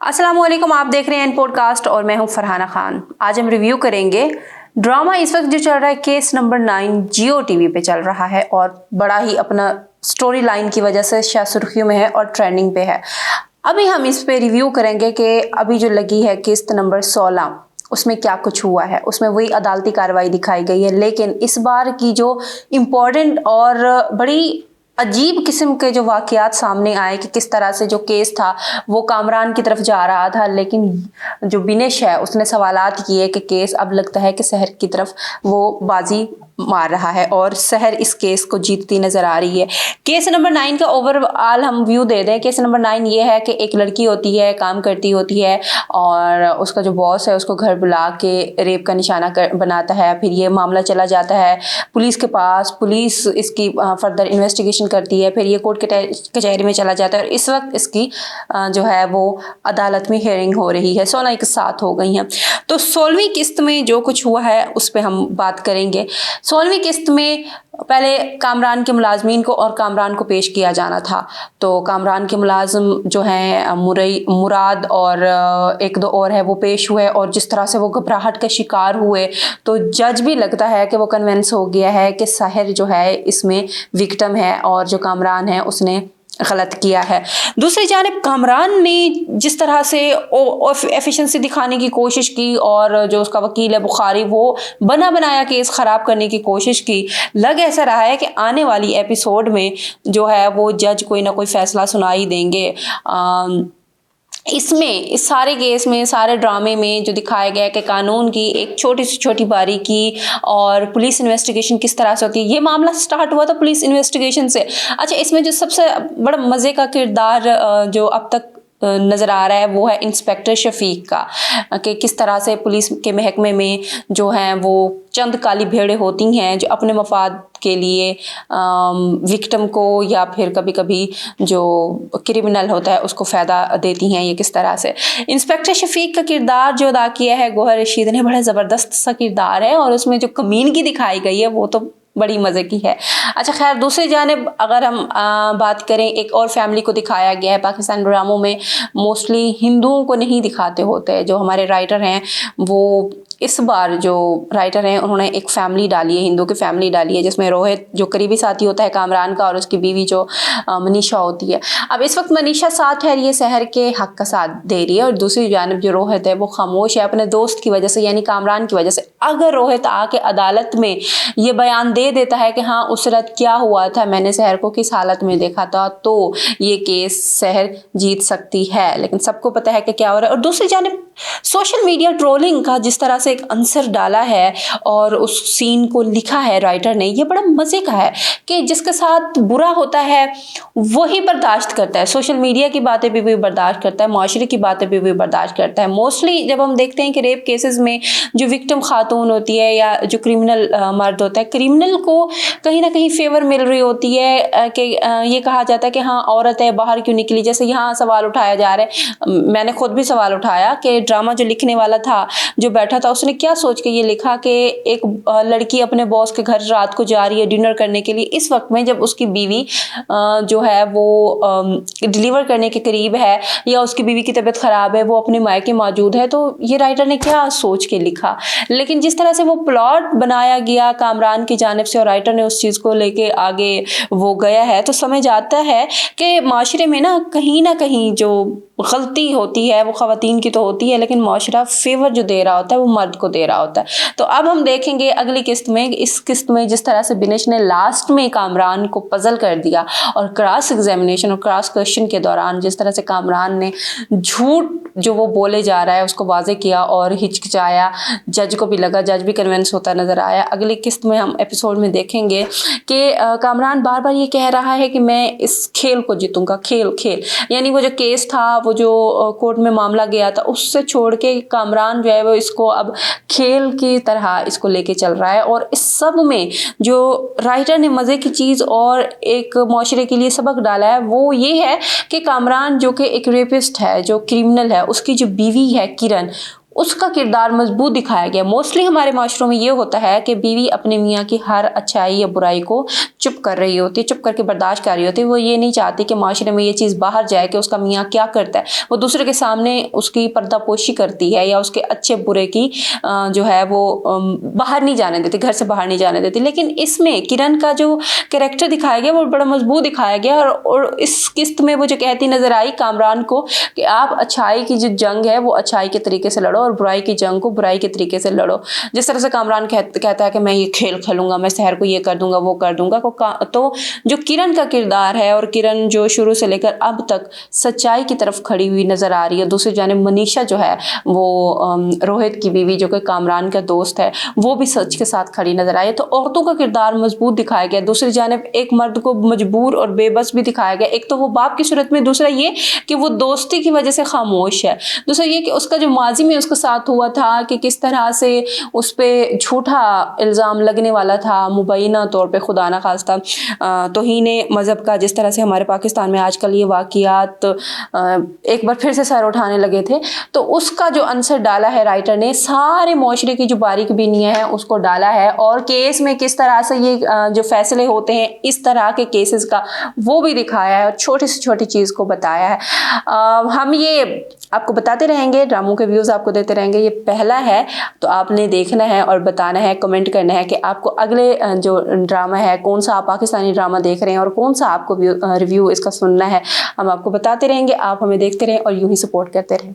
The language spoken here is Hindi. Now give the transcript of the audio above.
अस्सलामुअलैकुम, आप देख रहे हैं इन पॉडकास्ट और मैं हूं फरहाना खान। आज हम रिव्यू करेंगे ड्रामा इस वक्त जो चल रहा है केस नंबर 9 जियो टीवी पे चल रहा है और बड़ा ही अपना स्टोरी लाइन की वजह से शायद सुर्खियों में है और ट्रेंडिंग पे है। अभी हम इस पे रिव्यू करेंगे कि अभी जो लगी है किस्त नंबर 16 उसमें क्या कुछ हुआ है। उसमें वही अदालती कार्रवाई दिखाई गई है, लेकिन इस बार की जो इम्पोर्टेंट और बड़ी अजीब किस्म के जो वाकयात सामने आए कि किस तरह से जो केस था वो कामरान की तरफ जा रहा था, लेकिन जो बिनेश है उसने सवालात किए कि केस अब लगता है कि शहर की तरफ वो बाजी मार रहा है और शहर इस केस को जीतती नजर आ रही है। केस नंबर 9 का ओवरऑल हम व्यू दे दें। केस नंबर 9 ये है कि एक लड़की होती है, काम करती होती है और उसका जो बॉस है उसको घर बुला के रेप का निशाना बनाता है। फिर ये मामला चला जाता है पुलिस के पास, पुलिस इसकी फर्दर इन्वेस्टिगेशन करती है, फिर ये कोर्ट कचहरी में चला जाता है और इस वक्त इसकी जो है वो अदालत में हियरिंग हो रही है। 16 एक साथ हो गई हैं। तो 16वीं किस्त में जो कुछ हुआ है उस पर हम बात करेंगे। 16वीं किस्त में पहले कामरान के मुलाजमीन को और कामरान को पेश किया जाना था। तो कामरान के मुलाजिम जो हैं मुराद और एक दो और है वो पेश हुए और जिस तरह से वो घबराहट का शिकार हुए तो जज भी लगता है कि वो कन्विंस हो गया है कि साहिर जो है इसमें विक्टिम है और जो कामरान है उसने गलत किया है। दूसरी जानिब कामरान ने जिस तरह से एफिशिएंसी दिखाने की कोशिश की और जो उसका वकील है बुखारी वो बना बनाया केस खराब करने की कोशिश की। लग ऐसा रहा है कि आने वाली एपिसोड में जो है वो जज कोई ना कोई फैसला सुना ही देंगे। इसमें इस सारे केस में, सारे ड्रामे में जो दिखाया गया है कि कानून की एक छोटी से छोटी बारीकी और पुलिस इन्वेस्टिगेशन किस तरह से होती है। ये मामला स्टार्ट हुआ था पुलिस इन्वेस्टिगेशन से। अच्छा, इसमें जो सबसे बड़ा मज़े का किरदार जो अब तक नज़र आ रहा है वो है इंस्पेक्टर शफीक का, कि किस तरह से पुलिस के महकमे में जो हैं वो चंद काली भेड़ें होती हैं जो अपने मफाद के लिए विक्टिम को या फिर कभी कभी जो क्रिमिनल होता है उसको फ़ायदा देती हैं। ये किस तरह से इंस्पेक्टर शफीक का किरदार जो अदा किया है गौहर रशीद ने, बड़ा ज़बरदस्त सा किरदार है और उसमें जो कमीनगी दिखाई गई है वो तो बड़ी मज़े की है। अच्छा खैर, दूसरी जानिब अगर हम बात करें, एक और फैमिली को दिखाया गया है। पाकिस्तान ड्रामों में मोस्टली हिंदुओं को नहीं दिखाते होते। जो हमारे राइटर हैं वो इस बार जो राइटर हैं उन्होंने एक फैमिली डाली है, हिंदू की फैमिली डाली है, जिसमें रोहित जो करीबी साथी होता है कामरान का और उसकी बीवी जो मनीषा होती है। अब इस वक्त मनीषा साथ है, ये शहर के हक का साथ दे रही है और दूसरी जानिब जो रोहित है वो खामोश है अपने दोस्त की वजह से, यानी कामरान की वजह से। अगर रोहित आके अदालत में ये बयान दे देता है कि हाँ उस रात क्या हुआ था, मैंने शहर को किस हालत में देखा था, तो ये केस शहर जीत सकती है। लेकिन सबको पता है कि क्या हो रहा है। और दूसरी जानिब सोशल मीडिया ट्रोलिंग का जिस तरह से एक आंसर डाला है और उस सीन को लिखा है राइटर ने, ये बड़ा मज़े का है कि जिसके साथ बुरा होता है वही बर्दाश्त करता है। सोशल मीडिया की बातें भी वही बर्दाश्त करता है, माशरे की बातें भी वही बर्दाश्त करता है। मोस्टली जब हम देखते हैं कि रेप केसेस में जो विक्टिम खातून होती है या जो क्रिमिनल मर्द होता है, क्रिमिनल को कहीं ना कहीं फेवर मिल रही होती है कि ये कहा जाता है कि हाँ औरत है बाहर क्यों निकली। जैसे यहाँ सवाल उठाया जा रहा है, मैंने खुद भी सवाल उठाया कि ड्रामा जो लिखने वाला था जो बैठा था उसने क्या सोच के ये लिखा कि एक लड़की अपने बॉस के घर रात को जा रही है डिनर करने के लिए, इस वक्त में जब उसकी बीवी जो है वो डिलीवर करने के करीब है या उसकी बीवी की तबीयत ख़राब है, वो अपने मायके मौजूद है। तो ये राइटर ने क्या सोच के लिखा। लेकिन जिस तरह से वो प्लॉट बनाया गया कामरान की जानिब से और राइटर ने उस चीज़ को लेके आगे वो गया है, तो समझ आता है कि माशरे में ना कहीं जो गलती होती है वो ख़वातीन की तो होती है, लेकिन माशरा फेवर जो दे रहा होता है वो मर्द को दे रहा होता है। तो अब हम देखेंगे अगली किस्त में, इस किस्त में जिस तरह से बिनेश ने लास्ट में कामरान को पजल कर दिया और क्रॉस एग्जामिनेशन और क्रॉस क्वेश्चन के दौरान जिस तरह से कामरान ने झूठ जो वो बोले जा रहा है उसको वाजे किया और हिचकिचाया, जज को भी लगा, जज भी कन्विंस होता नजर आया। अगली किस्त में हम एपिसोड में देखेंगे कि कामरान बार बार ये कह रहा है कि मैं इस खेल को जीतूंगा, खेल यानी वो जो केस था, वो जो कोर्ट में मामला गया था, उससे छोड़ के कामरान जो है वो इसको अब खेल की तरह इसको लेके चल रहा है। और इस सब में जो राइटर ने मज़े की चीज़ और एक माशरे के लिए सबक डाला है वो ये है कि कामरान जो कि एक रेपिस्ट है, जो क्रिमिनल है, उसकी जो बीवी है किरण, उसका किरदार मजबूत दिखाया गया। मोस्टली हमारे माशरों में ये होता है कि बीवी अपने मियाँ की हर अच्छाई या बुराई को चुप कर रही होती है, चुप करके बर्दाश्त कर रही होती है। वो ये नहीं चाहती कि माशरे में ये चीज़ बाहर जाए कि उसका मियाँ क्या करता है। वो दूसरे के सामने उसकी पर्दापोशी करती है या उसके अच्छे बुरे की जो है वो बाहर नहीं जाने देती, घर से बाहर नहीं जाने देती। लेकिन इसमें किरण का जो कैरेक्टर दिखाया गया वो बड़ा मजबूत दिखाया गया। और इस किस्त में वो जो कहती नजर आई कामरान को कि आप अच्छाई की जो जंग है वो अच्छाई के तरीके से लड़ो और बुराई की जंग को बुराई के तरीके से लड़ो। जिस तरह से कामरान कहता है कि मैं ये खेल खेलूंगा, मैं शहर को ये कर दूंगा, वो कर दूंगा, तो जो किरण का किरदार है और किरण जो शुरू से लेकर अब तक सच्चाई की तरफ खड़ी हुई नजर आ रही है। दूसरी जानिब मनीषा जो है वो रोहित की बीवी जो कि कामरान का दोस्त है, वो भी सच के साथ खड़ी नजर आई है। तो औरतों का किरदार मजबूत दिखाया गया। दूसरी जानिब एक मर्द को मजबूर और बेबस भी दिखाया गया। एक तो वो बाप की सूरत में, दूसरा ये कि वो दोस्ती की वजह से खामोश है, दूसरा ये कि उसका जो माजी में उसके साथ हुआ था कि किस तरह से उस पर झूठा इल्ज़ाम लगने वाला था मुबैना तौर पे, खुदा ना खास्ता तौहीने मज़हब का, जिस तरह से हमारे पाकिस्तान में आजकल ये वाक़ियात एक बार फिर से सर उठाने लगे थे। तो उसका जो आंसर डाला है राइटर ने, सारे माशरे की जो बारीक बीनियाँ हैं उसको डाला है। और केस में किस तरह से ये जो फैसले होते हैं इस तरह के केसेस का वो भी दिखाया है और छोटी से छोटी चीज़ को बताया है। हम ये आपको बताते रहेंगे, ड्रामों के व्यूज़ आपको देते रहेंगे। ये पहला है तो आपने देखना है और बताना है, कमेंट करना है कि आपको अगले जो ड्रामा है कौन सा आप पाकिस्तानी ड्रामा देख रहे हैं और कौन सा आपको रिव्यू इसका सुनना है। हम आपको बताते रहेंगे, आप हमें देखते रहें और यूं ही सपोर्ट करते रहें।